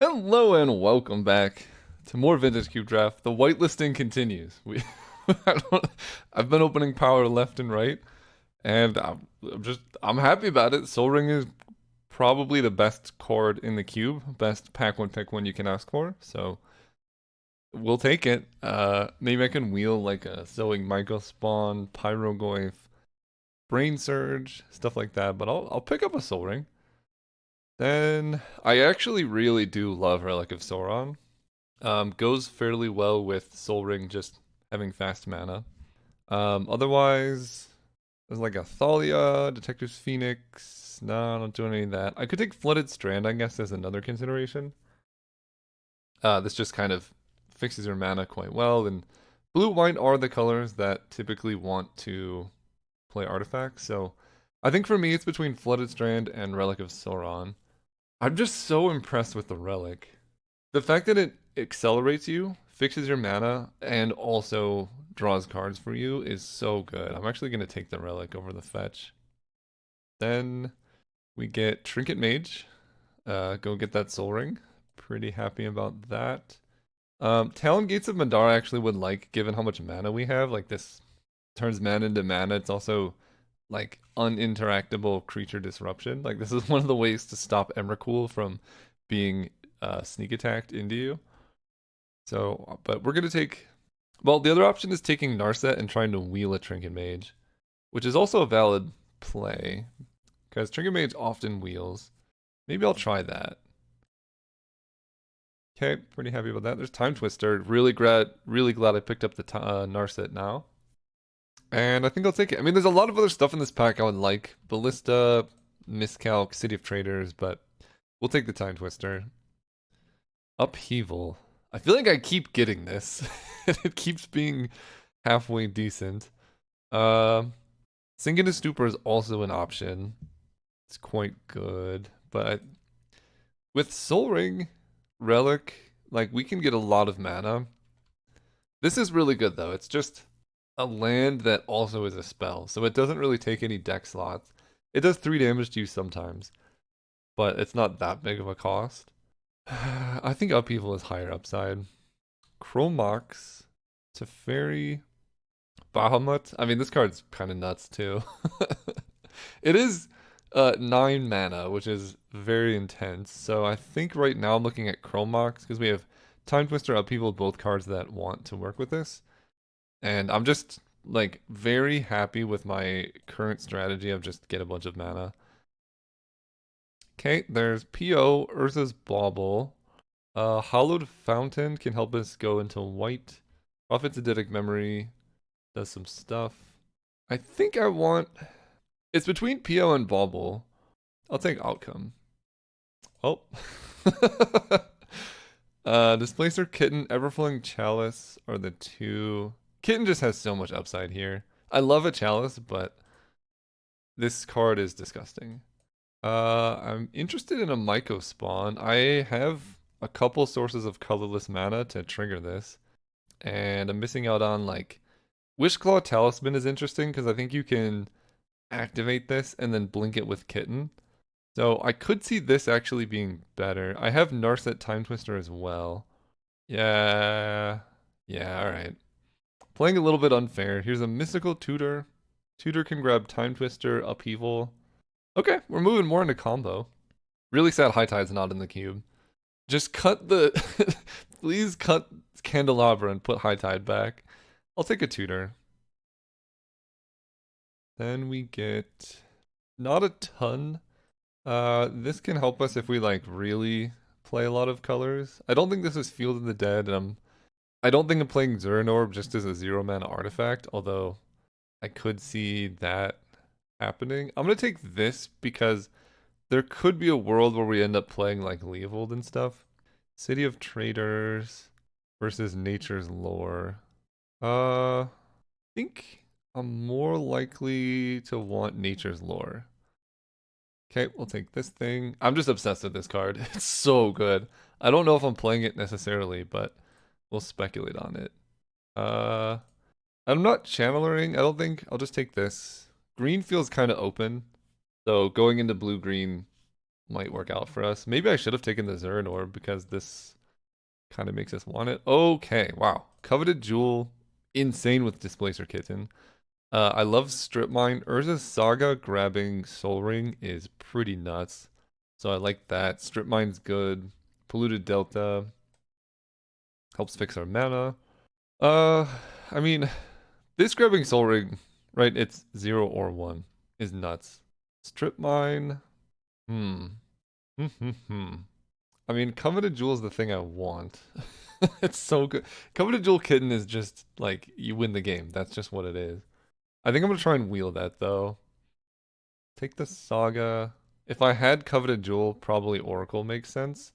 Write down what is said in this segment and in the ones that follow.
Hello and welcome back to more Vintage Cube Draft. The whitelisting continues. I've been opening power left and right, and I'm happy about it. Soul Ring is probably the best card in the cube, best pack one pick one you can ask for. So we'll take it. Maybe I can wheel like a Zoing Michael Spawn, Pyrogoyf, Brain Surge, stuff like that. But I'll pick up a Soul Ring. Then I actually really do love Relic of Sauron. Goes fairly well with Soul Ring just having fast mana. Otherwise, there's like a Thalia, Detective's Phoenix. No, not doing any of that. I could take Flooded Strand, I guess, as another consideration. This just kind of fixes your mana quite well, and blue, white are the colors that typically want to play artifacts. So I think for me, it's between Flooded Strand and Relic of Sauron. I'm just so impressed with the Relic. The fact that it accelerates you, fixes your mana, and also draws cards for you is so good. I'm actually going to take the Relic over the fetch. Then we get Trinket Mage. Go get that Soul Ring. Pretty happy about that. Talon Gates of Madara I actually would like, given how much mana we have. Like, this turns mana into mana. It's also like uninteractable creature disruption. Like, this is one of the ways to stop Emrakul from being sneak attacked into you. So, but we're gonna take. Well, the other option is taking Narset and trying to wheel a Trinket Mage, which is also a valid play because Trinket Mage often wheels. Maybe I'll try that. Okay, pretty happy about that. There's Time Twister. Really glad I picked up the Narset now. And I think I'll take it. I mean, there's a lot of other stuff in this pack I would like. Ballista, Miscalc, City of Traders, but we'll take the Time Twister. Upheaval. I feel like I keep getting this. It keeps being halfway decent. Sink into Stupor is also an option. It's quite good. But with Soul Ring, Relic, like, we can get a lot of mana. This is really good, though. It's just a land that also is a spell. So it doesn't really take any deck slots. It does 3 damage to you sometimes. But it's not that big of a cost. I think Upheaval is higher upside. Chromox, Teferi, Bahamut. I mean, this card's kind of nuts too. It is 9 mana, which is very intense. So I think right now I'm looking at Chromox because we have Time Twister, Upheaval, both cards that want to work with this. And I'm just like very happy with my current strategy of just get a bunch of mana. Okay, there's PO, Urza's Bauble. Hollowed Fountain can help us go into white. Prophet's Eidetic Memory does some stuff. I think I want... It's between PO and Bauble. I'll take Outcome. Oh. Displacer, Kitten, Everflowing Chalice are the two. Kitten just has so much upside here. I love a Chalice, but this card is disgusting. I'm interested in a Myco spawn. I have a couple sources of colorless mana to trigger this. And I'm missing out on, like, Wishclaw Talisman is interesting because I think you can activate this and then blink it with Kitten. So I could see this actually being better. I have Narset Time Twister as well. Yeah. Yeah, alright. Playing a little bit unfair. Here's a Mystical Tutor. Tutor can grab Time Twister, Upheaval. Okay, we're moving more into combo. Really sad High Tide's not in the cube. Just cut the... Please cut Candelabra and put High Tide back. I'll take a Tutor. Then we get... Not a ton. This can help us if we, like, really play a lot of colors. I don't think this is Field of the Dead, and I don't think I'm playing Zeranorb just as a 0-mana artifact, although I could see that happening. I'm gonna take this because there could be a world where we end up playing like Leovold and stuff. City of Traders versus Nature's Lore. I think I'm more likely to want Nature's Lore. Okay, we'll take this thing. I'm just obsessed with this card. It's so good. I don't know if I'm playing it necessarily, but we'll speculate on it. I'm not channeling, I don't think. I'll just take this. Green feels kind of open. So going into blue-green might work out for us. Maybe I should have taken the Zern Orb because this kind of makes us want it. Okay, wow. Coveted Jewel, insane with Displacer Kitten. I love Strip Mine. Urza's Saga grabbing Soul Ring is pretty nuts. So I like that. Strip Mine's good. Polluted Delta helps fix our mana. Uh, I mean, this grabbing Soul Ring, right? It's 0 or 1 is nuts. Strip Mine. Hmm. I mean, Coveted Jewel is the thing I want. It's so good. Coveted Jewel Kitten is just like you win the game. That's just what it is. I think I'm gonna try and wheel that though. Take the Saga. If I had Coveted Jewel, probably Oracle makes sense.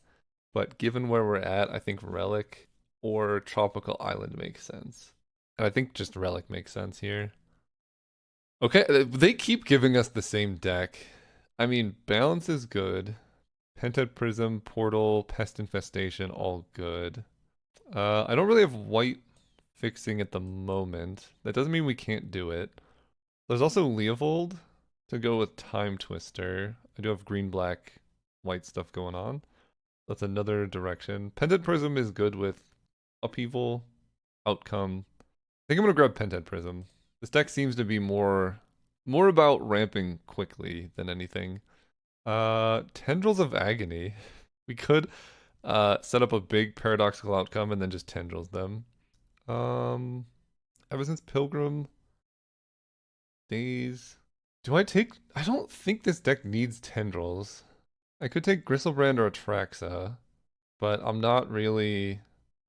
But given where we're at, I think Relic or Tropical Island makes sense. And I think just Relic makes sense here. Okay, they keep giving us the same deck. I mean, Balance is good. Pented Prism, Portal, Pest Infestation, all good. I don't really have white fixing at the moment. That doesn't mean we can't do it. There's also Leovold to go with Time Twister. I do have green, black, white stuff going on. That's another direction. Pented Prism is good with Upheaval, Outcome. I think I'm gonna grab Pented Prism. This deck seems to be more about ramping quickly than anything. Tendrils of Agony. We could set up a big paradoxical outcome and then just tendrils them. Ever since Pilgrim Days. Do I take... I don't think this deck needs tendrils. I could take Gristlebrand or Atraxa, but I'm not really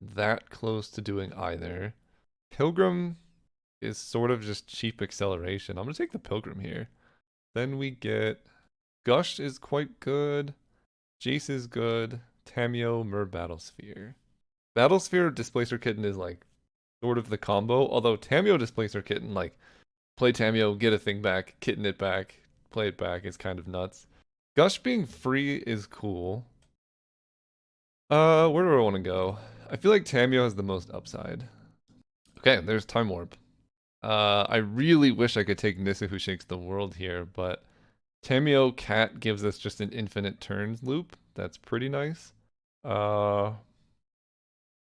that close to doing either. Pilgrim is sort of just cheap acceleration. I'm gonna take the Pilgrim here. Then we get... Gush is quite good. Jace is good. Tameo, Mer, Battlesphere. Battlesphere Displacer Kitten is like sort of the combo, although Tameo Displacer Kitten, like play Tameo, get a thing back, kitten it back, play it back is kind of nuts. Gush being free is cool. Where do I want to go? I feel like Tameo has the most upside. Okay, there's Time Warp. I really wish I could take Nissa Who Shakes the World here, but Tameo Cat gives us just an infinite turns loop. That's pretty nice.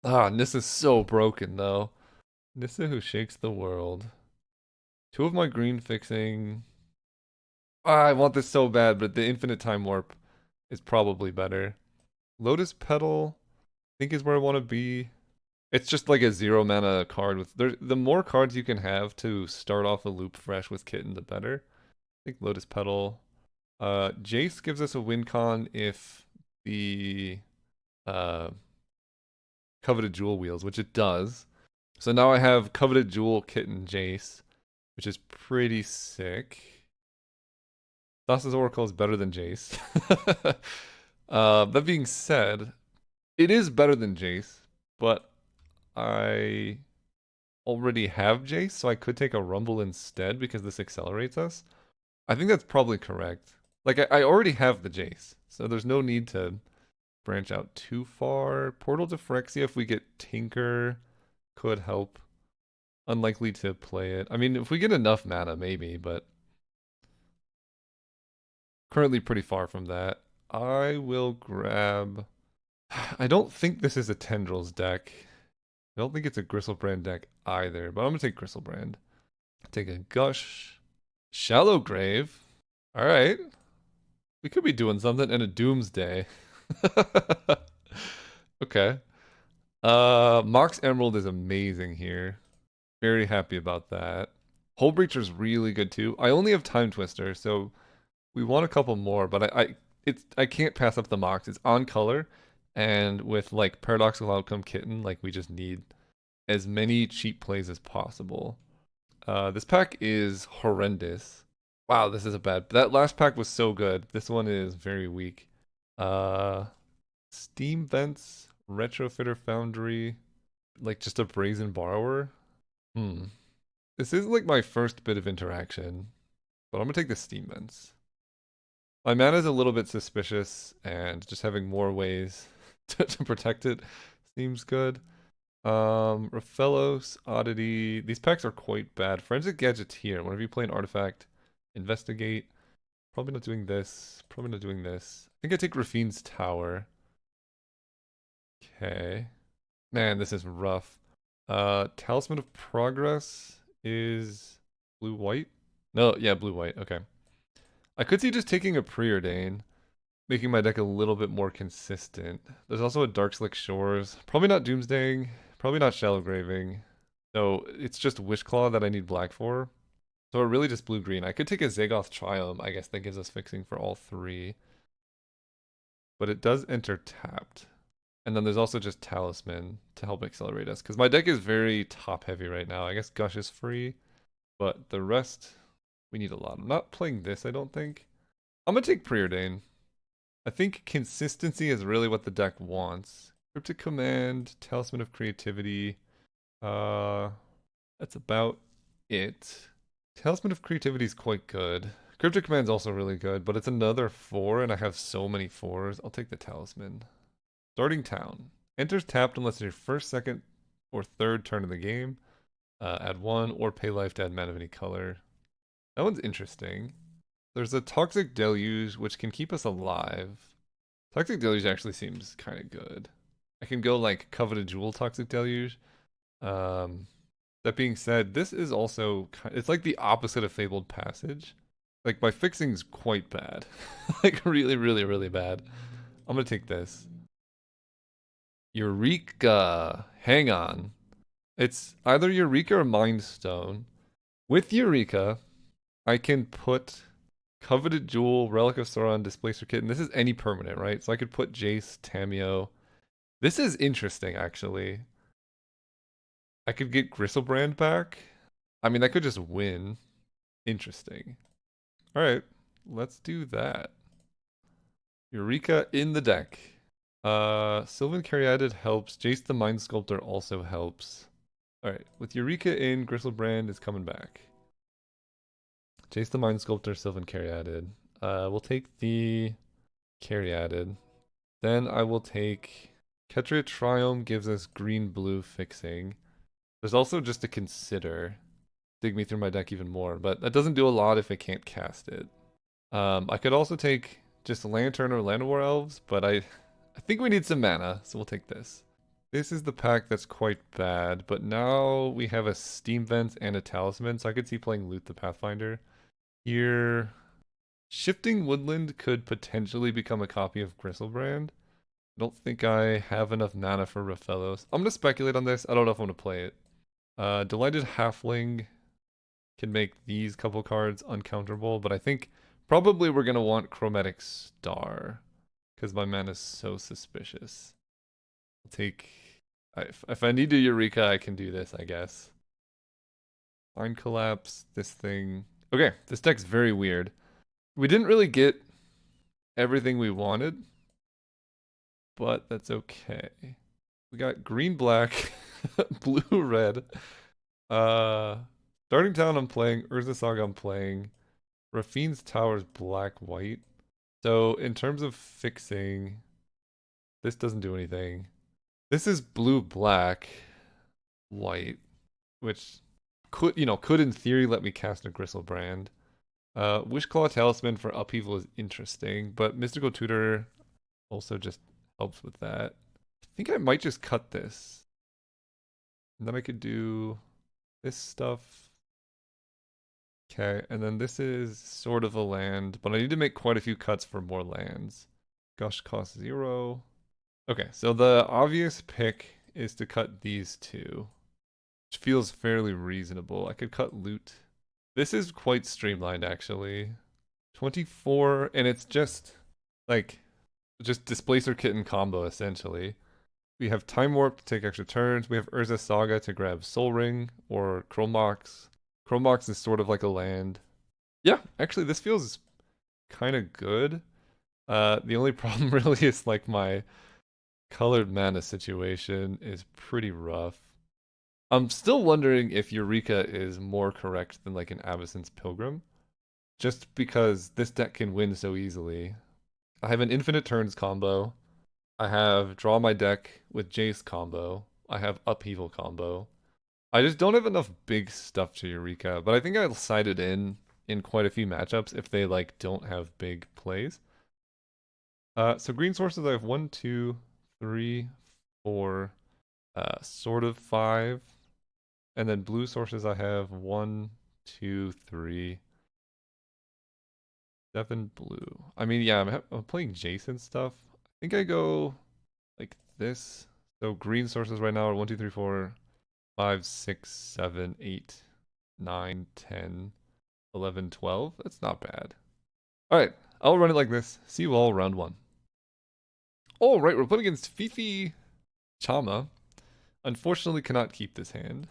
Nissa's so broken though. Nissa Who Shakes the World. Two of my green fixing. I want this so bad, but the infinite time warp is probably better. Lotus Petal, I think is where I want to be. It's just like a 0 mana card with the more cards you can have to start off a loop fresh with Kitten, the better. I think Lotus Petal. Jace gives us a win con if the Coveted Jewel wheels, which it does. So now I have Coveted Jewel, Kitten, Jace, which is pretty sick. Thassa's Oracle is better than Jace. That being said, it is better than Jace, but I already have Jace, so I could take a Rumble instead because this accelerates us. I think that's probably correct. Like, I already have the Jace, so there's no need to branch out too far. Portal to Phyrexia, if we get Tinker, could help. Unlikely to play it. I mean, if we get enough mana, maybe, but currently pretty far from that. I will grab... I don't think this is a Tendrils deck. I don't think it's a Gristlebrand deck either, but I'm going to take Gristlebrand. Take a Gush. Shallow Grave. Alright. We could be doing something. And a Doomsday. Okay. Mox Emerald is amazing here. Very happy about that. Hull Breacher's really good too. I only have Time Twister, so we want a couple more, but I can't pass up the Mox. It's on color, and with like Paradoxical Outcome Kitten, like we just need as many cheap plays as possible. This pack is horrendous. Wow, this is a bad... That last pack was so good. This one is very weak. Steam Vents, Retrofitter Foundry, like just a Brazen Borrower. This is like my first bit of interaction, but I'm gonna take the Steam Vents. My mana is a little bit suspicious, and just having more ways to protect it seems good. Raphaelos, Oddity. These packs are quite bad. Forensic Gadgeteer. Whenever you play an artifact, investigate. Probably not doing this. Probably not doing this. I think I take Rafine's Tower. Okay. Man, this is rough. Talisman of Progress is blue-white? No, yeah, blue-white. Okay. I could see just taking a Preordain, making my deck a little bit more consistent. There's also a Dark Slick Shores. Probably not Doomsdaying. Probably not Shallow Graving. So it's just Wishclaw that I need black for. So we're really just blue-green. I could take a Zagoth Triumph, I guess that gives us fixing for all three. But it does enter tapped. And then there's also just Talisman to help accelerate us. Because my deck is very top-heavy right now. I guess Gush is free. But the rest, we need a lot. I'm not playing this, I don't think. I'm going to take Preordain. I think consistency is really what the deck wants. Cryptic Command, Talisman of Creativity. That's about it. Talisman of Creativity is quite good. Cryptic Command is also really good, but it's another 4 and I have so many 4s. I'll take the Talisman. Starting Town. Enters tapped unless it's your first, second, or third turn of the game. Add 1 or pay life to add mana of any color. That one's interesting. There's a Toxic Deluge, which can keep us alive. Toxic Deluge actually seems kind of good. I can go like Coveted Jewel Toxic Deluge. That being said, this is also, it's like the opposite of Fabled Passage. Like my fixing's quite bad. Like really, really, really bad. I'm gonna take this. Eureka. Hang on. It's either Eureka or Mind Stone. With Eureka, I can put Coveted Jewel, Relic of Sauron, Displacer Kitten. This is any permanent, right? So I could put Jace, Tameo. This is interesting, actually. I could get Gristlebrand back. I mean, I could just win. Interesting. Alright, let's do that. Eureka in the deck. Sylvan Caryatid helps. Jace the Mind Sculptor also helps. Alright, with Eureka in, Gristlebrand is coming back. Jace the Mind Sculptor, Sylvan Caryatid. We'll take the Caryatid. Then I will take Ketria Triumph, gives us green-blue fixing. There's also just to consider. Dig me through my deck even more, but that doesn't do a lot if I can't cast it. I could also take just Lantern or Llanowar Elves, but I think we need some mana, so we'll take this. This is the pack that's quite bad, but now we have a Steam Vent and a Talisman, so I could see playing Loot the Pathfinder. Here, Shifting Woodland could potentially become a copy of Gristlebrand. I don't think I have enough mana for Raphaelos. I'm going to speculate on this. I don't know if I'm going to play it. Delighted Halfling can make these couple cards uncounterable, but I think probably we're going to want Chromatic Star because my mana is so suspicious. I'll take... If I need to Eureka, I can do this, I guess. Mind Collapse, this thing... Okay, this deck's very weird. We didn't really get everything we wanted, but that's okay. We got green, black, blue, red. Starting Town I'm playing, Urza Saga I'm playing. Rafine's Tower's black, white. So in terms of fixing, this doesn't do anything. This is blue, black, white, which could in theory let me cast a Gristlebrand. Wishclaw Talisman for upheaval is interesting, but Mystical Tutor also just helps with that. I think I might just cut this. And then I could do this stuff. Okay, and then this is sort of a land, but I need to make quite a few cuts for more lands. Gush costs 0. Okay, so the obvious pick is to cut these two, which feels fairly reasonable. I could cut loot. This is quite streamlined, actually. 24, and it's just, like, just Displacer Kitten combo, essentially. We have Time Warp to take extra turns. We have Urza Saga to grab Soul Ring or Chromox. Chromox is sort of like a land. Yeah, actually, this feels kind of good. The only problem really is, like, my colored mana situation is pretty rough. I'm still wondering if Eureka is more correct than like an Avacyn's Pilgrim. Just because this deck can win so easily. I have an Infinite Turns combo. I have Draw My Deck with Jace combo. I have Upheaval combo. I just don't have enough big stuff to Eureka, but I think I'll side it in in quite a few matchups if they like don't have big plays. So green sources I have one, two, three, four, sort of five, and then blue sources I have one, two, three, seven blue. I mean, yeah, I'm playing Jason stuff. I think I go like this. So green sources right now are one, two, three, four, five, six, seven, 8, 9, 10, 11, 12. That's not bad. All right, I'll run it like this. See you all round one. All right, we're playing against Fifi Chama. Unfortunately, cannot keep this hand.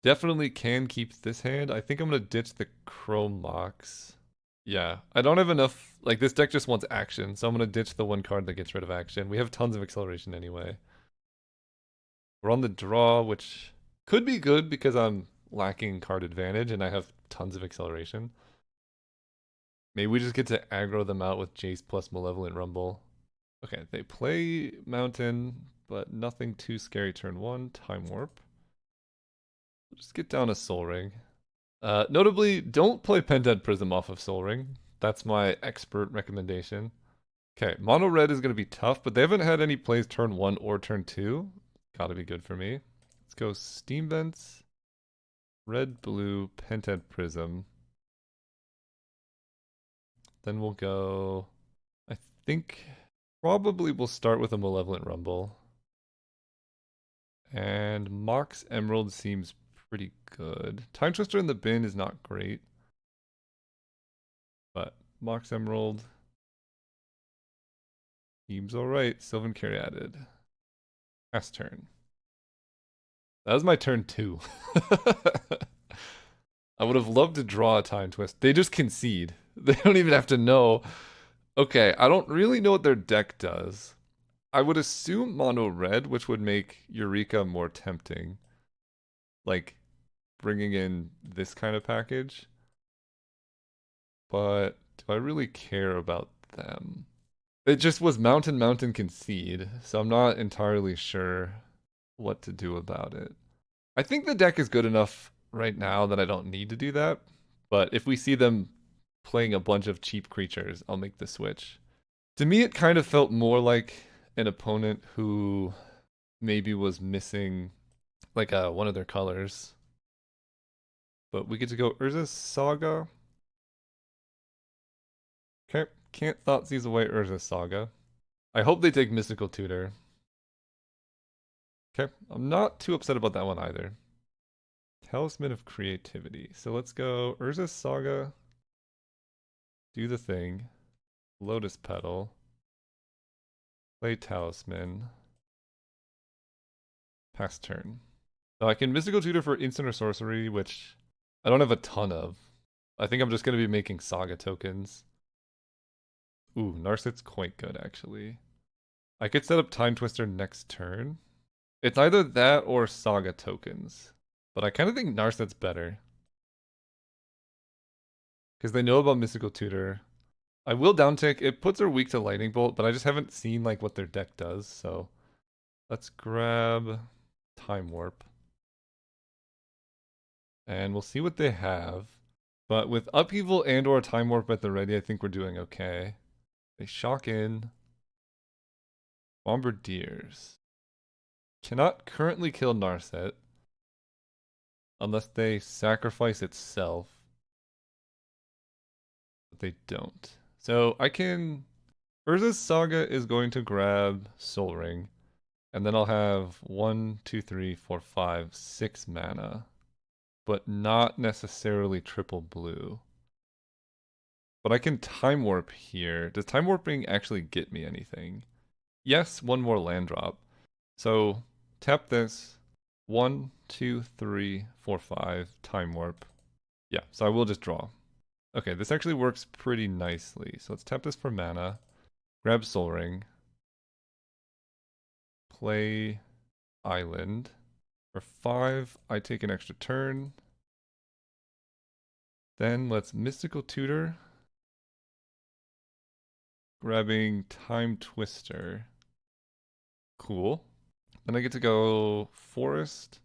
Definitely can keep this hand. I think I'm gonna ditch the Chrome Mox. Yeah, I don't have enough. Like this deck just wants action, so I'm gonna ditch the one card that gets rid of action. We have tons of acceleration anyway. We're on the draw, which could be good because I'm lacking card advantage and I have tons of acceleration. Maybe we just get to aggro them out with Jace plus Malevolent Rumble. Okay, they play Mountain, but nothing too scary turn one. Time Warp. Just get down a Soul Ring. Notably, don't play Pentent Prism off of Soul Ring. That's my expert recommendation. Okay, Mono Red is going to be tough, but they haven't had any plays turn one or turn two. Gotta be good for me. Let's go Steam Vents, Red, Blue, Pentent Prism. Then we'll go, I think, probably we'll start with a Malevolent Rumble. And Mox Emerald seems pretty good. Time Twister in the bin is not great. But Mox Emerald seems alright. Sylvan Caryatid. Pass turn. That was my turn two. I would have loved to draw a Time Twist. They just concede. They don't even have to know. Okay, I don't really know what their deck does. I would assume mono red, which would make Eureka more tempting. Like, bringing in this kind of package. But do I really care about them? It just was Mountain Mountain Concede, so I'm not entirely sure what to do about it. I think the deck is good enough right now that I don't need to do that. But if we see them playing a bunch of cheap creatures, I'll make the switch. To me, it kind of felt more like an opponent who maybe was missing like one of their colors. But we get to go Urza's Saga. Okay, can't Thoughtseize away Urza's Saga. I hope they take Mystical Tutor. Okay, I'm not too upset about that one either. Talisman of Creativity. So let's go Urza's Saga. Do the thing. Lotus Petal. Play Talisman. Pass turn. So I can Mystical Tutor for instant or sorcery, which I don't have a ton of. I think I'm just going to be making Saga tokens. Ooh, Narset's quite good, actually. I could set up Time Twister next turn. It's either that or Saga tokens. But I kind of think Narset's better. Because they know about Mystical Tutor. I will downtick. It puts her weak to Lightning Bolt, but I just haven't seen like what their deck does, so let's grab Time Warp. And we'll see what they have. But with Upheaval and or Time Warp at the ready, I think we're doing okay. They shock in. Bombardiers. Cannot currently kill Narset. Unless they sacrifice itself. But they don't. So I can... Urza's Saga is going to grab Soul Ring. And then I'll have 1, 2, 3, 4, 5, 6 mana. But not necessarily triple blue. But I can Time Warp here. Does Time Warping actually get me anything? Yes, one more land drop. So tap this. 1, 2, 3, 4, 5. Time Warp. Yeah, so I will just draw. Okay, this actually works pretty nicely. So let's tap this for mana. Grab Soul Ring. Play Island. For 5, I take an extra turn. Then let's Mystical Tutor. Grabbing Time Twister. Cool. Then I get to go Forest.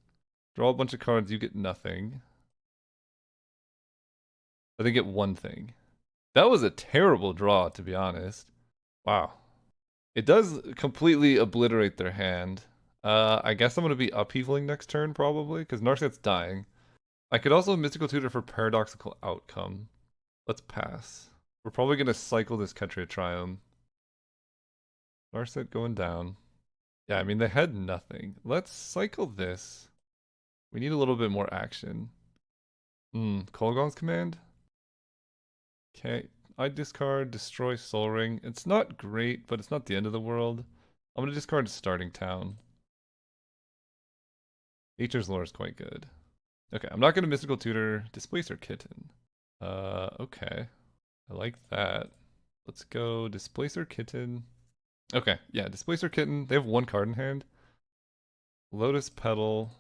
Draw a bunch of cards, you get nothing. But they get one thing. That was a terrible draw, to be honest. Wow. It does completely obliterate their hand. I guess I'm going to be upheavaling next turn, probably, because Narset's dying. I could also Mystical Tutor for Paradoxical Outcome. Let's pass. We're probably going to cycle this Ketria Triome. Narset going down. Yeah, I mean, they had nothing. Let's cycle this. We need a little bit more action. Kolaghan's command? Okay. I discard Destroy Soul Ring. It's not great, but it's not the end of the world. I'm going to discard Starting Town. Nature's Lore is quite good. Okay, I'm not going to Mystical Tutor Displacer Kitten. Okay. I like that. Let's go Displacer Kitten. Okay, yeah, Displacer Kitten. They have one card in hand. Lotus Petal.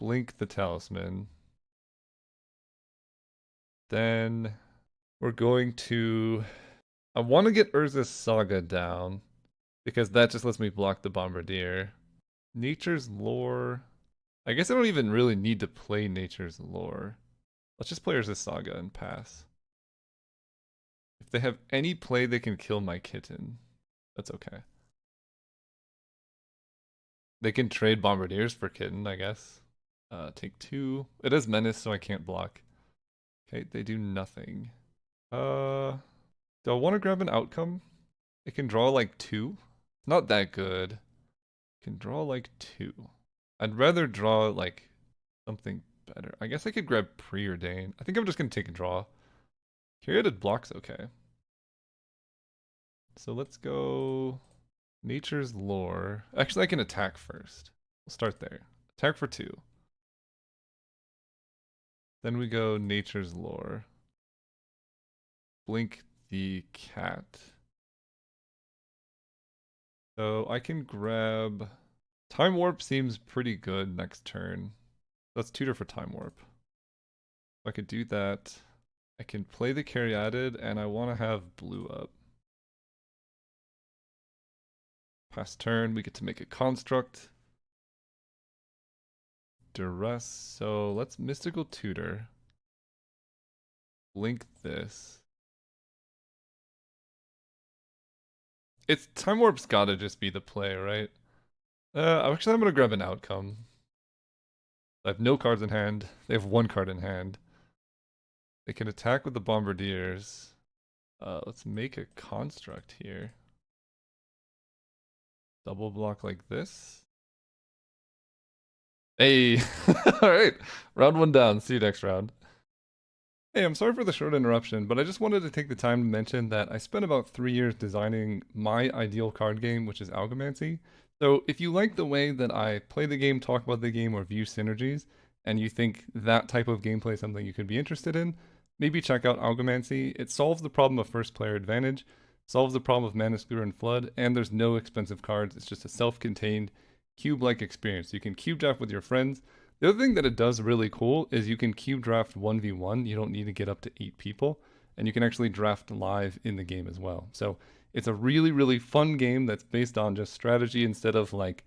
Blink the Talisman. Then we're going to... I want to get Urza's Saga down, because that just lets me block the Bombardier. Nature's Lore... I guess I don't even really need to play Nature's Lore. Let's just play Urza's Saga and pass. If they have any play, they can kill my kitten. That's okay. They can trade Bombardiers for kitten, I guess. Take 2. It is Menace, so I can't block. Okay, they do nothing. Do I want to grab an outcome? It can draw like 2. Not that good. It can draw like 2. I'd rather draw like something better. I guess I could grab Preordain. I think I'm just gonna take a draw. Curated block's okay. So let's go Nature's Lore. Actually, I can attack first. We'll start there. Attack for 2. Then we go Nature's Lore. Blink the cat. So I can grab... Time Warp seems pretty good next turn. Let's tutor for Time Warp. I could do that. I can play the Caryatid, and I want to have blue up. Past turn, we get to make a construct. Duress, so let's Mystical Tutor. Blink this. It's Time Warp's gotta just be the play, right? Actually, I'm gonna grab an outcome. I have no cards in hand. They have one card in hand. They can attack with the Bombardiers. Let's make a construct here. Double block like this. Hey! Alright, round 1 down. See you next round. Hey, I'm sorry for the short interruption, but I just wanted to take the time to mention that I spent about 3 years designing my ideal card game, which is Algammancy. So if you like the way that I play the game, talk about the game, or view synergies, and you think that type of gameplay is something you could be interested in, maybe check out Algammancy. It solves the problem of first player advantage, solves the problem of Mana Screwer and Flood, and there's no expensive cards. It's just a self-contained cube-like experience. You can cube draft with your friends. The other thing that it does really cool is you can cube draft 1v1. You don't need to get up to 8 people. And you can actually draft live in the game as well. So it's a really, really fun game that's based on just strategy instead of like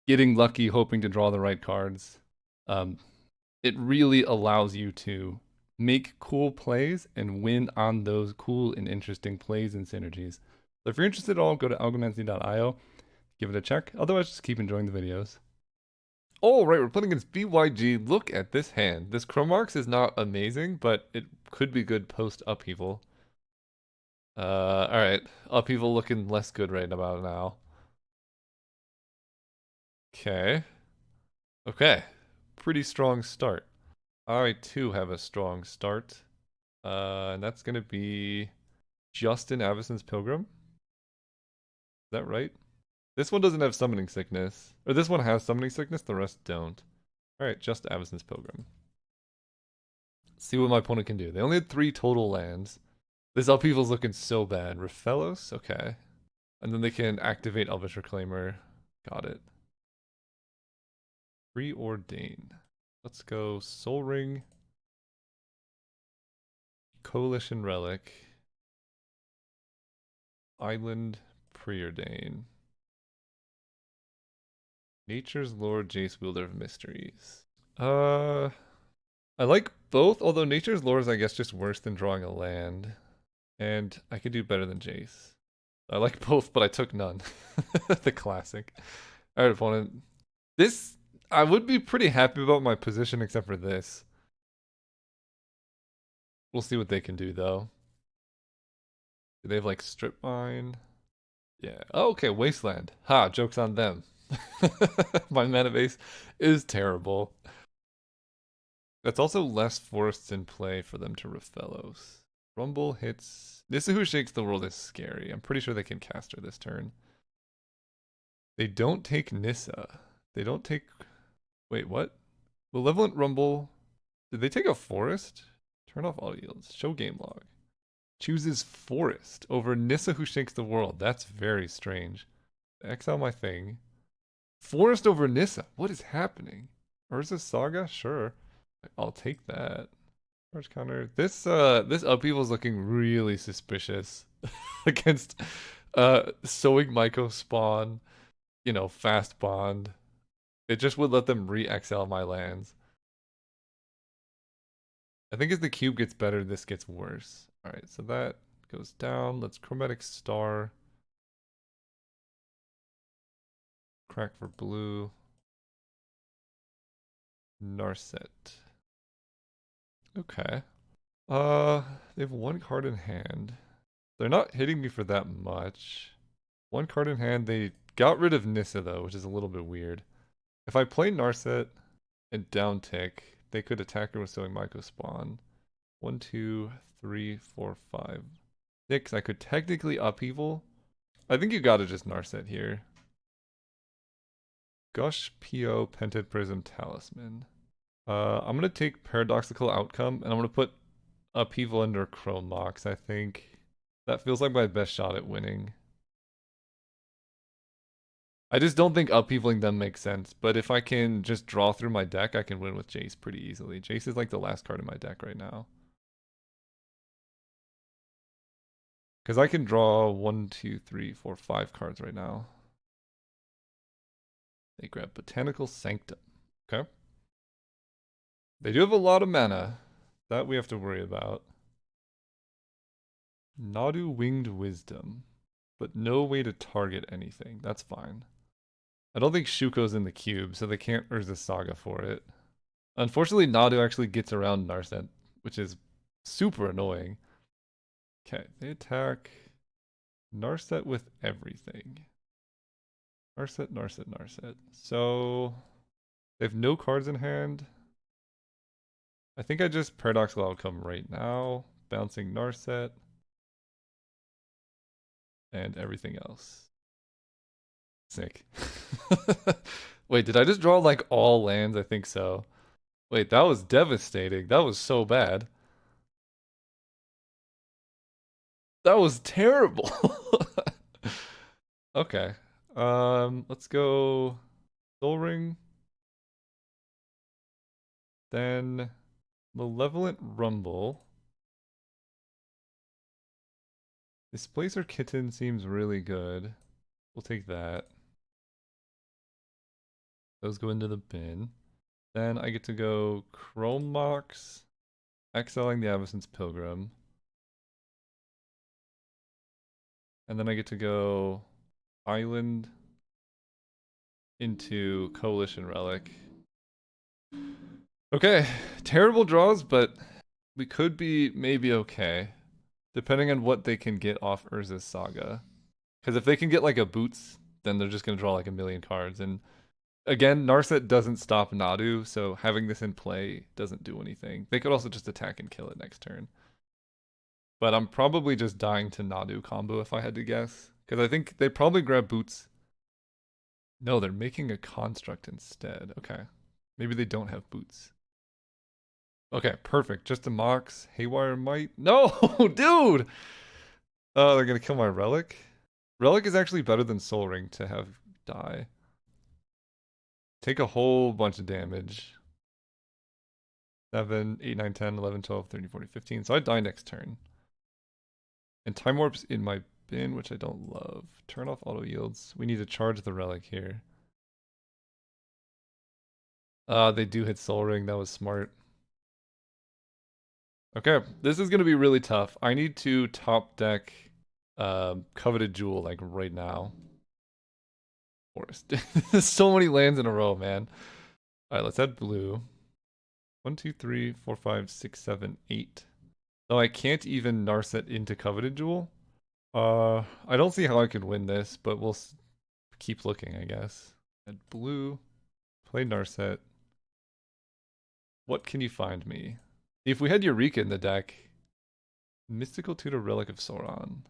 getting lucky, hoping to draw the right cards. It really allows you to make cool plays and win on those cool and interesting plays and synergies. So if you're interested at all, go to algammancy.io, give it a check. Otherwise, just keep enjoying the videos. All right, we're playing against BYG. Look at this hand. This Chromarx is not amazing, but it could be good post upheaval. All right, upheaval looking less good right about now. Okay. Okay. Pretty strong start. I too have a strong start. And that's gonna be Justin Avison's Pilgrim. Is that right? This one doesn't have Summoning Sickness. Or this one has Summoning Sickness, the rest don't. Alright, just Avison's Pilgrim. See what my opponent can do. They only had 3 total lands. This upheaval's looking so bad. Raphelos? Okay. And then they can activate Elvish Reclaimer. Got it. Preordain. Let's go Soul Ring. Coalition Relic. Island Preordain. Nature's Lord, Jace, Wielder of Mysteries. I like both, although Nature's Lore is, I guess, just worse than drawing a land. And I could do better than Jace. I like both, but I took none. The classic. Alright, opponent. This, I would be pretty happy about my position except for this. We'll see what they can do, though. Do they have, like, Strip Mine? Yeah. Oh, okay, Wasteland. Ha, joke's on them. My mana base is terrible. That's also less forests in play for them to Rafellos. Rumble hits. Nissa Who Shakes the World is scary. I'm pretty sure they can cast her this turn. They don't take Nissa. They don't take. Wait, what? Malevolent Rumble. Did they take a forest? Turn off auto yields. Show game log. Chooses forest over Nissa Who Shakes the World. That's very strange. Exile my thing. Forest over Nissa. What is happening? Urza's Saga? Sure. I'll take that. Charge counter. This upheaval is looking really suspicious against Sowing Myco spawn, fast bond. It just would let them re-exile my lands. I think as the cube gets better, this gets worse. Alright, so that goes down. Let's Chromatic Star. Crack for blue. Narset. Okay. They have one card in hand. They're not hitting me for that much. One card in hand. They got rid of Nissa though, which is a little bit weird. If I play Narset and down tick, they could attack her with Sowing Myco spawn. 1, 2, 3, 4, 5, 6. I could technically upheaval. I think you gotta just Narset here. Gush, PO, Pented Prism, Talisman. I'm gonna take Paradoxical Outcome, and I'm gonna put Upheaval under Chrome Mox, I think. That feels like my best shot at winning. I just don't think upheavaling them makes sense, but if I can just draw through my deck, I can win with Jace pretty easily. Jace is like the last card in my deck right now. Because I can draw 1, 2, 3, 4, 5 cards right now. They grab Botanical Sanctum. Okay. They do have a lot of mana. That we have to worry about. Nadu Winged Wisdom. But no way to target anything. That's fine. I don't think Shuko's in the cube, so they can't Urza Saga for it. Unfortunately, Nadu actually gets around Narset, which is super annoying. Okay, they attack Narset with everything. Narset, Narset, Narset. So, they have no cards in hand. I think I just Paradoxical Outcome right now. Bouncing Narset. And everything else. Sick. Wait, did I just draw like all lands? I think so. Wait, that was devastating. That was so bad. That was terrible. Okay. Let's go Soul Ring. Then Malevolent Rumble. Displacer Kitten seems really good. We'll take that. Those go into the bin. Then I get to go Chrome Mox, exiling the Avacyn's Pilgrim. And then I get to go Island into Coalition Relic. Okay, terrible draws, but we could be maybe okay. Depending on what they can get off Urza's Saga. Because if they can get like a Boots, then they're just going to draw like a million cards. And again, Narset doesn't stop Nadu, so having this in play doesn't do anything. They could also just attack and kill it next turn. But I'm probably just dying to Nadu combo if I had to guess. Because I think they probably grab Boots. No, they're making a construct instead. Okay. Maybe they don't have Boots. Okay, perfect. Just a Mox. Haywire Might. No, dude! Oh, they're gonna kill my Relic? Relic is actually better than Soul Ring to have die. Take a whole bunch of damage. 7, 8, 9, 10, 11, 12, 13, 14, 15. So I die next turn. And Time Warp's in my bin, which I don't love. Turn off auto yields. We need to charge the Relic here. They do hit Soul Ring. That was smart. Okay, this is gonna be really tough. I need to top deck Coveted Jewel like right now. Forest. So many lands in a row, man. Alright, let's add blue. 1, 2, 3, 4, 5, 6, 7, 8. No, I can't even Narset into Coveted Jewel. I don't see how I can win this, but we'll keep looking, I guess. Add blue. Play Narset. What can you find me? If we had Eureka in the deck, Mystical Tutor Relic of Sauron.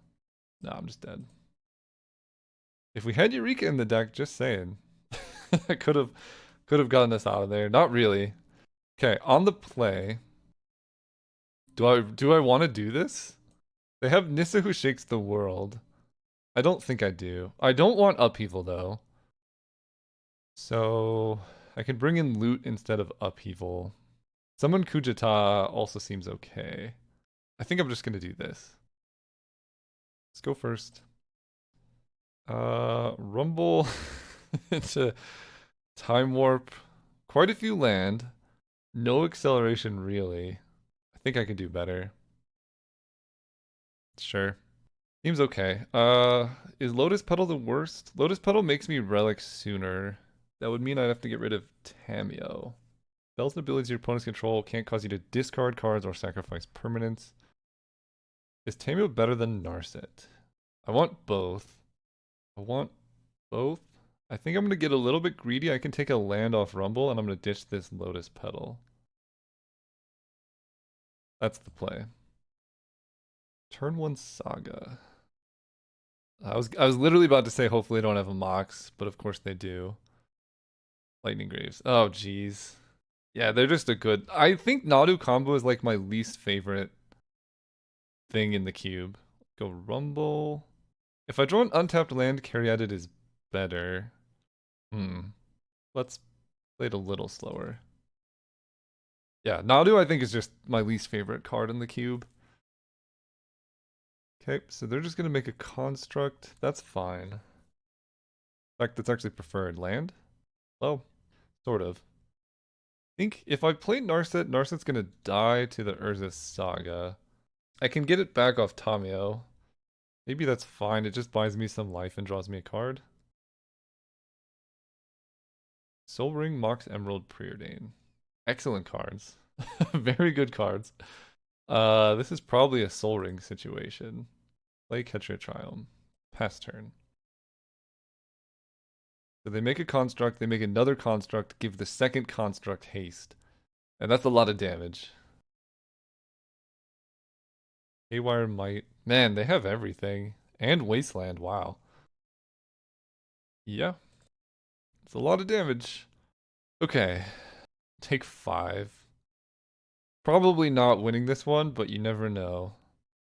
Nah, I'm just dead. If we had Eureka in the deck, just saying. I could have gotten us out of there. Not really. Okay, on the play. Do I want to do this? They have Nissa who shakes the world. I don't think I do. I don't want upheaval though. So I can bring in loot instead of upheaval. Summon Kujata also seems okay. I think I'm just gonna do this. Let's go first. Rumble into Time Warp. Quite a few land. No acceleration really. I think I can do better. Sure. Seems okay. Is Lotus Petal the worst? Lotus Petal makes me Relic sooner. That would mean I'd have to get rid of Tameo. Spells and abilities your opponent's control can't cause you to discard cards or sacrifice permanents. Is Tameo better than Narset? I want both. I want both. I think I'm going to get a little bit greedy. I can take a land off Rumble, and I'm going to ditch this Lotus Petal. That's the play. Turn 1 Saga. I was literally about to say hopefully they don't have a Mox, but of course they do. Lightning Graves. Oh, jeez. Yeah, they're just a good... I think Nadu combo is like my least favorite thing in the cube. Go Rumble. If I draw an untapped land, Caryatid is better. Let's play it a little slower. Yeah, Nadu I think is just my least favorite card in the cube. Okay, so they're just gonna make a construct. That's fine. In fact, that's actually preferred. Land? Oh, sort of. I think if I play Narset, Narset's gonna die to the Urza Saga. I can get it back off Tamio. Maybe that's fine. It just buys me some life and draws me a card. Soul Ring, Mox Emerald, Preordain. Excellent cards. Very good cards. This is probably a Soul Ring situation. Play Catcher Triumph. Pass turn. So they make a construct, they make another construct, give the second construct haste. And that's a lot of damage. Haywire Might. Man, they have everything. And Wasteland, wow. Yeah. It's a lot of damage. Okay. Take 5. Probably not winning this one, but you never know.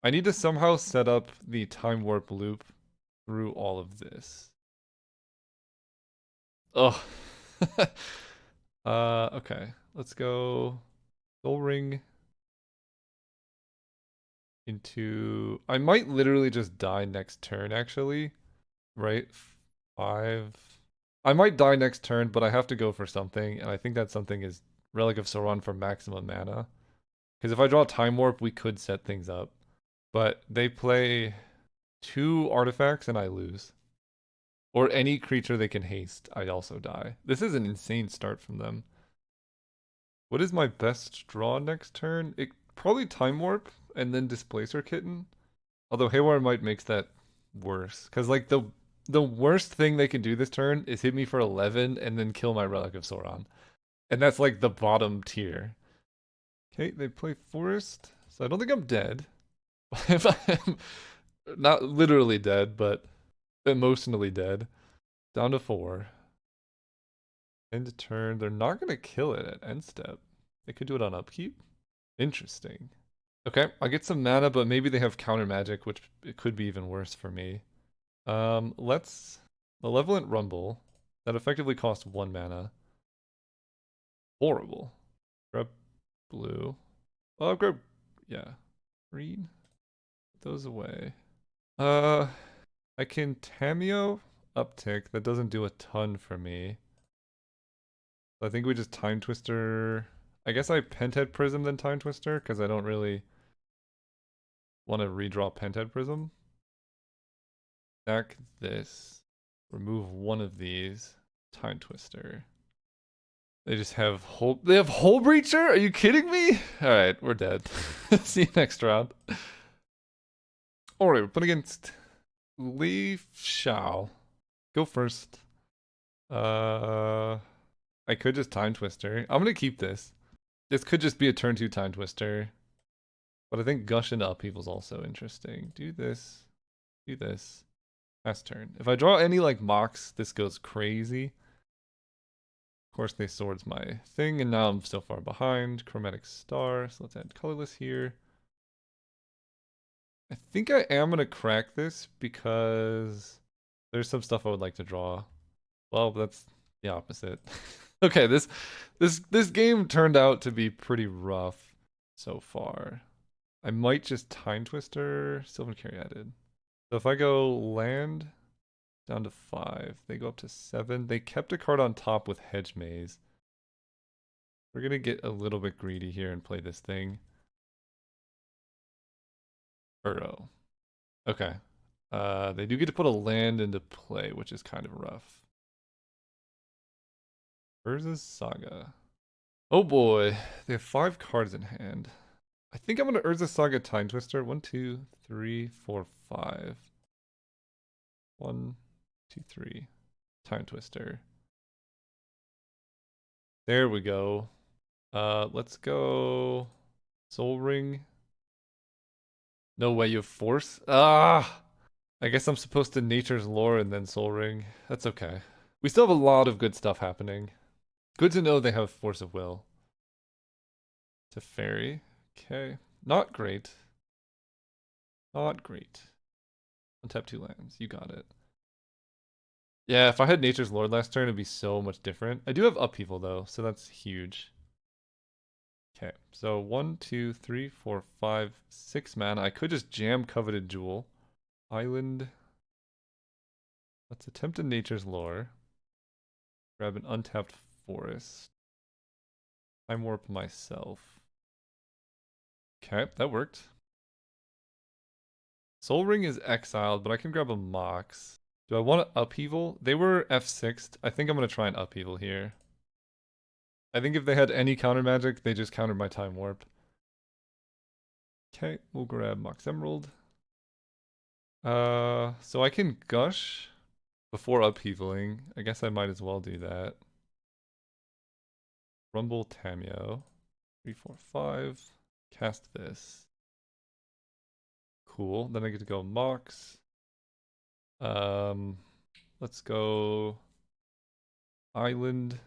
I need to somehow set up the time warp loop through all of this. Oh. Okay. Let's go Soul Ring into... I might literally just die next turn, actually. Right? 5. I might die next turn, but I have to go for something, and I think that something is Relic of Sauron for maximum mana. Because if I draw Time Warp, we could set things up. But they play 2 artifacts, and I lose. Or any creature they can haste, I also die. This is an insane start from them. What is my best draw next turn? It probably Time Warp and then Displacer Kitten. Although Haywire Might makes that worse. Because like the worst thing they can do this turn is hit me for 11 and then kill my Relic of Sauron. And that's like the bottom tier. Okay, they play Forest. So I don't think I'm dead. If I'm not literally dead, but emotionally dead. Down to 4. End turn. They're not going to kill it at end step. They could do it on upkeep. Interesting. Okay, I get some mana, but maybe they have counter magic, which it could be even worse for me. Let's Malevolent Rumble. That effectively costs 1 mana. Horrible. Grab blue. Oh, I'll grab, yeah, green. Put those away. I can Tameo uptick. That doesn't do a ton for me. I think we just Time Twister I guess I Penthead Prism then Time Twister, because I don't really want to redraw Penthead Prism. Sack this. Remove one of these. Time Twister. They just have Hole. They have Hole Breacher? Are you kidding me? Alright, we're dead. See you next round. Alright, we're put against Leaf Shao. Go first. I could just Time Twister. I'm gonna keep this. This could just be a turn 2 Time Twister. But I think Gush into Upheaval's also interesting. Do this. Do this. Last turn. If I draw any like mocks, this goes crazy. Of course, they swords my thing, and now I'm so far behind. Chromatic Star, so let's add colorless here. I think I am gonna crack this because there's some stuff I would like to draw. Well, that's the opposite. Okay, this game turned out to be pretty rough so far. I might just Time Twister, Sylvan Caryatid. So if I go land down to 5, they go up to 7. They kept a card on top with Hedge Maze. We're gonna get a little bit greedy here and play this thing. Burrow. Okay. They do get to put a land into play, which is kind of rough. Urza's Saga. Oh boy, they have 5 cards in hand. I think I'm gonna Urza Saga Time Twister. 1, 2, 3, 4, 5. 1, 2, 3. Time Twister. There we go. Let's go Soul Ring. No way you have Force? Ah! I guess I'm supposed to Nature's Lore and then Soul Ring. That's okay. We still have a lot of good stuff happening. Good to know they have Force of Will. Teferi. Okay. Not great. Not great. Untap 2 lands. You got it. Yeah, if I had Nature's Lord last turn, it'd be so much different. I do have Upheaval, though, so that's huge. Okay, so 1, 2, 3, 4, 5, 6 mana. I could just jam Coveted Jewel. Island. Let's attempt a Nature's Lore. Grab an untapped forest. Time Warp myself. Okay, that worked. Soul Ring is exiled, but I can grab a Mox. Do I want to Upheaval? They were F6'd. I think I'm going to try an Upheaval here. I think if they had any counter magic, they just countered my Time Warp. Okay, we'll grab Mox Emerald. So I can Gush before Upheavaling. I guess I might as well do that. Rumble Tameo. 3, 4, 5. Cast this. Cool. Then I get to go Mox. Let's go Island.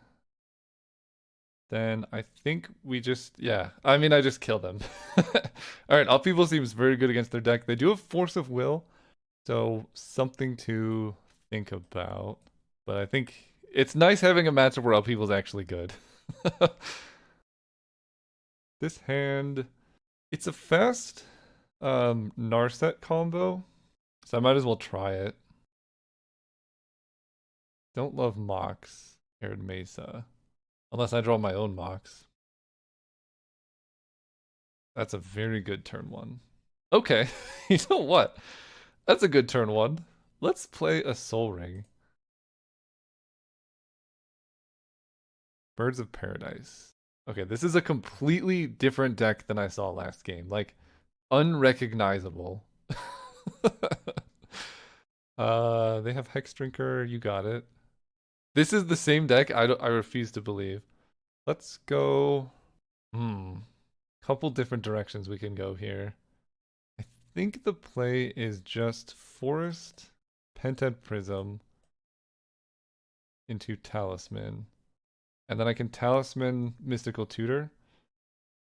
Then I think we just, yeah. I mean, I just kill them. Alright, Upheaval seems very good against their deck. They do have Force of Will, so something to think about. But I think it's nice having a matchup where Upheaval's actually good. This hand, it's a fast Narset combo, so I might as well try it. Don't love Mox, Arid Mesa. Unless I draw my own Mox. That's a very good turn 1. Okay, you know what? That's a good turn 1. Let's play a Soul Ring. Birds of Paradise. Okay, this is a completely different deck than I saw last game. Like, unrecognizable. They have Hex Drinker. You got it. This is the same deck. I refuse to believe. Let's go. Couple different directions we can go here. I think the play is just Forest, Penthead Prism into Talisman. And then I can Talisman Mystical Tutor.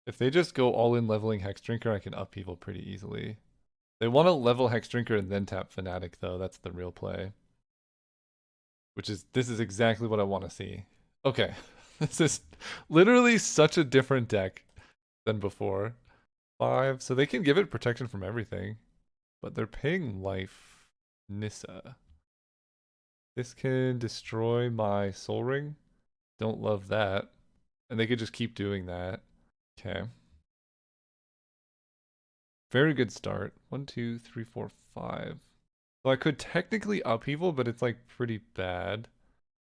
If they just go all in leveling Hex Drinker, I can Upheaval pretty easily. They want to level Hex Drinker and then tap Fnatic, though. That's the real play. This is exactly what I want to see. Okay. This is literally such a different deck than before. 5, so they can give it protection from everything. But they're paying life. Nissa. This can destroy my Soul Ring. Don't love that. And they could just keep doing that. Okay. Very good start. 1, 2, 3, 4, 5. So I could technically upheaval, but it's like pretty bad.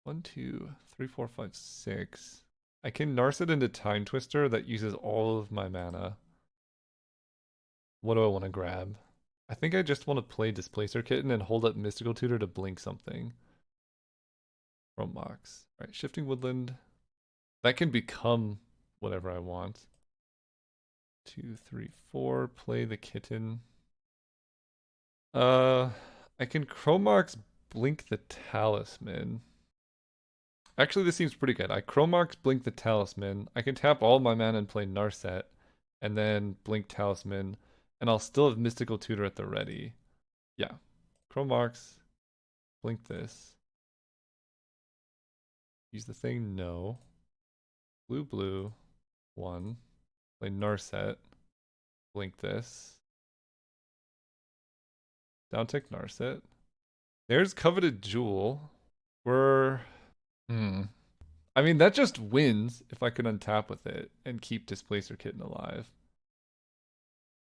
1, 2, 3, 4, 5, 6. I can Narset into Time Twister that uses all of my mana. What do I want to grab? I think I just want to play Displacer Kitten and hold up Mystical Tutor to blink something. From Mox. Alright, Shifting Woodland. That can become whatever I want. 2, 3, 4. Play the kitten. I can Chromox blink the Talisman. Actually, this seems pretty good. I Chromox blink the Talisman. I can tap all my mana and play Narset, and then blink Talisman, and I'll still have Mystical Tutor at the ready. Yeah. Chromox, blink this. Use the thing, no. Blue, blue, 1. Play Narset. Blink this. Down tick Narset. There's Coveted Jewel. We're... I mean, that just wins if I can untap with it and keep Displacer Kitten alive.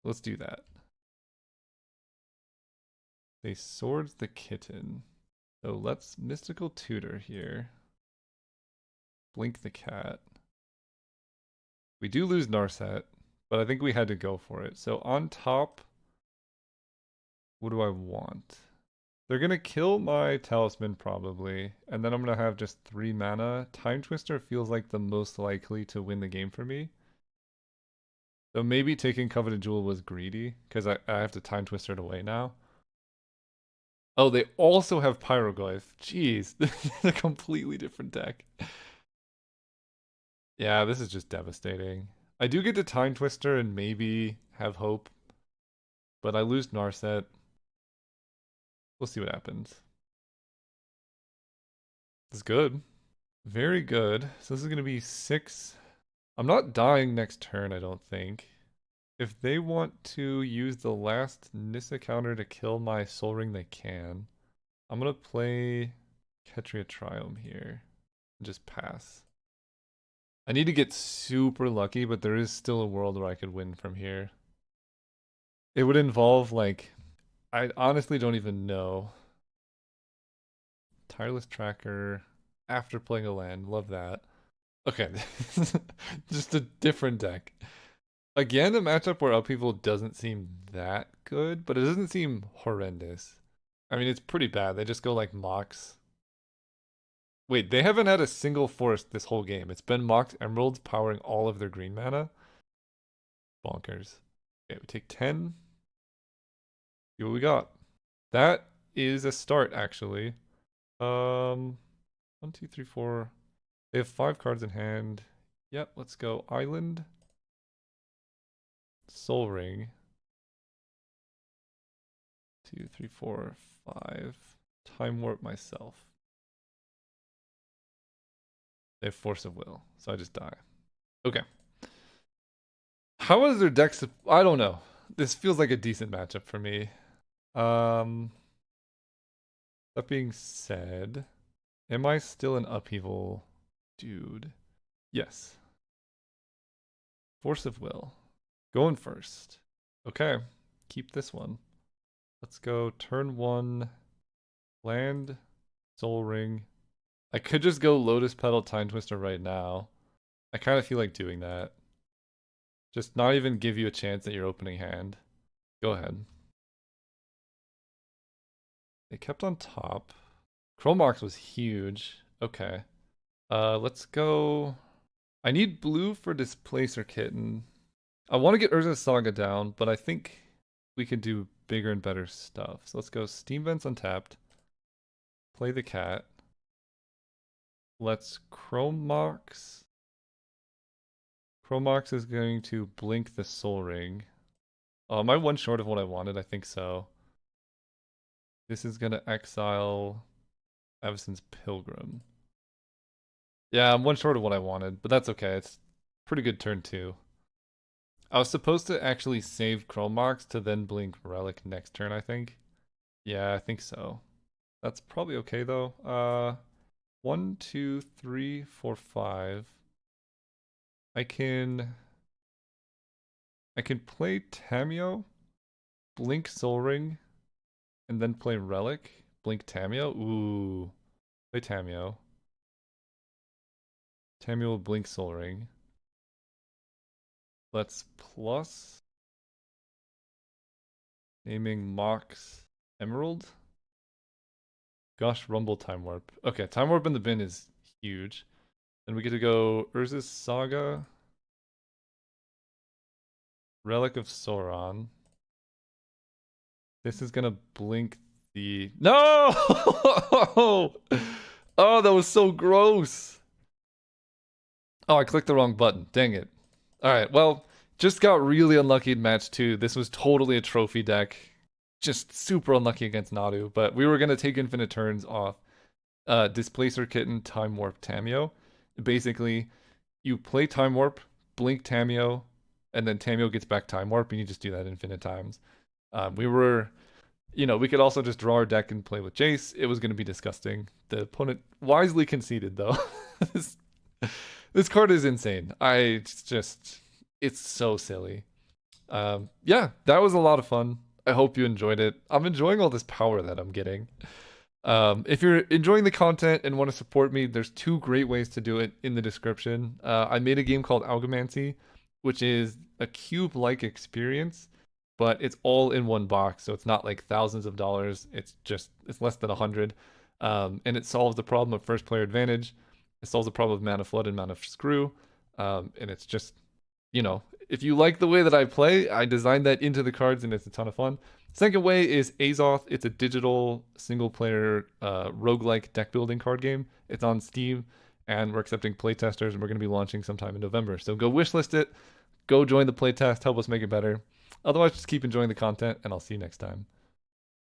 Let's do that. They swords the kitten. So let's Mystical Tutor here. Blink the cat. We do lose Narset, but I think we had to go for it. So on top, what do I want? They're going to kill my Talisman probably, and then I'm going to have just 3 mana. Time Twister feels like the most likely to win the game for me. So maybe taking Coveted Jewel was greedy, because I have to Time Twister it away now. Oh, they also have Pyroglyph. Jeez, this is a completely different deck. Yeah, this is just devastating. I do get to Time Twister and maybe have hope, but I lose Narset. We'll see what happens. This is good. Very good. So this is going to be 6. I'm not dying next turn, I don't think. If they want to use the last Nissa counter to kill my Soul Ring, they can. I'm going to play Ketria Triome here and just pass. I need to get super lucky, but there is still a world where I could win from here. It would involve, like, I honestly don't even know. Tireless Tracker after playing a land. Love that. Okay. Just a different deck. Again, a matchup where upheaval doesn't seem that good, but it doesn't seem horrendous. I mean, it's pretty bad. They just go like Mox. Wait, they haven't had a single forest this whole game. It's been Mox Emeralds powering all of their green mana. Bonkers. Okay, we take 10. See what we got. That is a start, actually. 1, 2, 3, 4. They have 5 cards in hand. Yep, let's go. Island. Soul Ring. 2, 3, 4, 5. Time Warp myself. They have Force of Will, so I just die. Okay. How is their deck? I don't know. This feels like a decent matchup for me. That being said, am I still an upheaval dude? Yes. Force of Will. Going first. Okay. Keep this one. Let's go turn 1. Land. Soul Ring. I could just go Lotus Petal Time Twister right now. I kind of feel like doing that. Just not even give you a chance at your opening hand. Go ahead. They kept on top. Chromox was huge. Okay. Let's go. I need blue for Displacer Kitten. I want to get Urza's Saga down, but I think we can do bigger and better stuff. So let's go Steam Vents untapped. Play the cat. Let's Chromox. Chromox is going to blink the Soul Ring. Oh, am I one short of what I wanted? I think so. This is going to exile Avacyn's Pilgrim. Yeah, I'm one short of what I wanted, but that's okay. It's pretty good turn 2. I was supposed to actually save Chromox to then blink Relic next turn, I think. Yeah, I think so. That's probably okay though. 1, 2, 3, 4, 5. I can play Tamio, Blink Soul Ring, and then play Relic. Blink Tamio. Ooh, play Tamio. Tamio Blink Soul Ring. Let's plus naming Mox Emerald. Gosh, Rumble Time Warp. Okay, Time Warp in the bin is huge. Then we get to go Urza's Saga, Relic of Sauron. This is gonna blink the no. Oh, that was so gross. Oh, I clicked the wrong button. Dang it. All right, well, just got really unlucky in match two. This was totally a trophy deck. Just super unlucky against Nadu, but we were gonna take infinite turns off Displacer Kitten, Time Warp, Tamio. Basically, you play Time Warp, blink Tamio, and then Tamio gets back Time Warp, and you just do that infinite times. We were, we could also just draw our deck and play with Jace. It was going to be disgusting. The opponent wisely conceded, though. this, this card is insane. It's so silly. Yeah, that was a lot of fun. I hope you enjoyed it. I'm enjoying all this power that I'm getting. If you're enjoying the content and want to support me, there's two great ways to do it in the description. I made a game called Algammancy, which is a cube-like experience, but it's all in one box, so it's not like thousands of dollars. It's less than 100, and it solves the problem of first player advantage. It solves the problem of mana flood and mana screw, and it's just, if you like the way that I play, I designed that into the cards, and it's a ton of fun. Second way is Azoth. It's a digital single-player roguelike deck building card game. It's on Steam, and we're accepting playtesters, and we're going to be launching sometime in November. So go wishlist it, go join the playtest, help us make it better. Otherwise, just keep enjoying the content, and I'll see you next time.